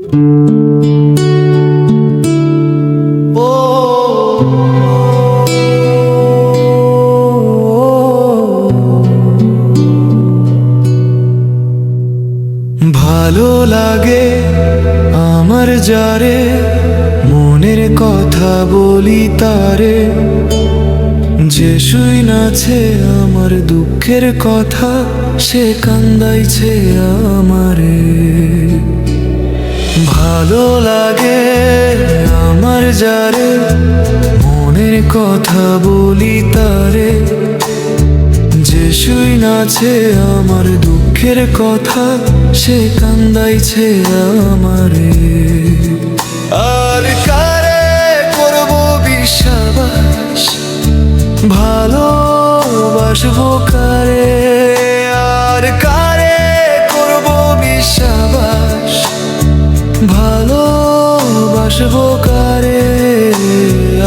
ভালো লাগে আমার যারে, মনের কথা বলি তারে, যে শুই নাছে আমার দুঃখের কথা, সে কান্দাইছে আমারে। ভালো লাগে আমার যারে, মনের কথা বলি তারে, যে শুই নাছে আমার দুঃখের কথা, সে কান্দাইছে আমারে। আর কারে করব বিশ্বাস, ভালোবাসবো কারে? আর কারে করব বিশ্বাস, ভালোবাসবো কারে?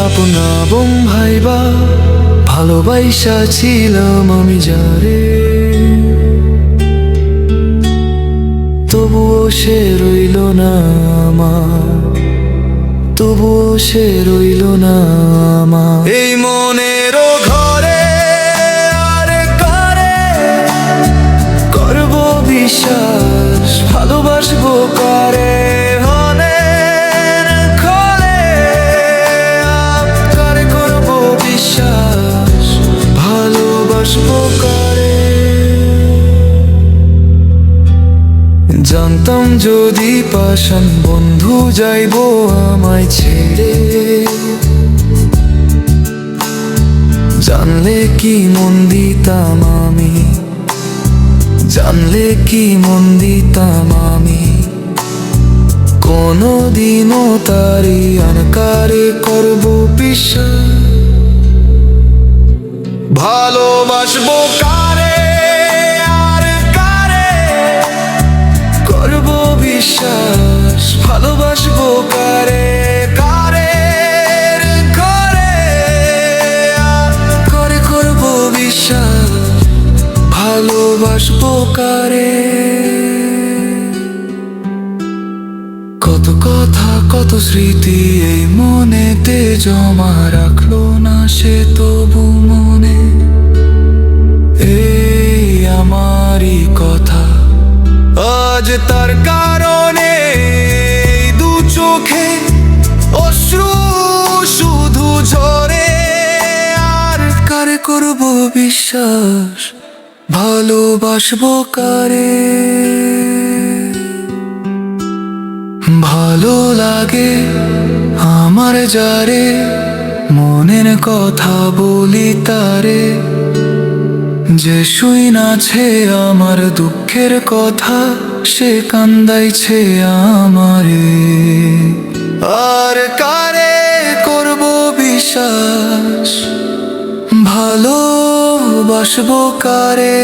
আপনা বোন ভাইবা ভালোবাসা ছিলাম আমি যারে, তবুও সে রইল না আমার, তবুও সে রইল না আমার। এই মনের ঘরে আর কারে করব বিশ্বাস, ভালোবাসবো কারে? জানতাম যদি পাষাণ বন্ধু যাইব আমায় ছেড়ে, জানলে কি মন দিতাম আমি, জানলে কি মন দিতাম আমি। কোনদিনও তারি আনকারে করব বিশ্বাস, ভালোবাসবো কারে? আর কারে করব বিশ্বাস, ভালোবাসবো কারে? কারে করে করে করব বিশ্বাস, ভালোবাসবো কারে? কত কথা কত স্মৃতি এই মনেতে জমা রাখলো না সে, তবু মনে এই আমারই কথা। আজ তার কারণে দু চোখে অশ্রু শুধু ঝরে। আর কারে করব বিশ্বাস, ভালোবাসবো কারে? ভালো লাগে আমার যারে, মনের কথা বলি তারে, যে শুই নাছে আমার দুঃখের কথা, সে কান্দাইছে আমারে। আর কারে করব বিশ্বাস, ভালোবাসবো কারে?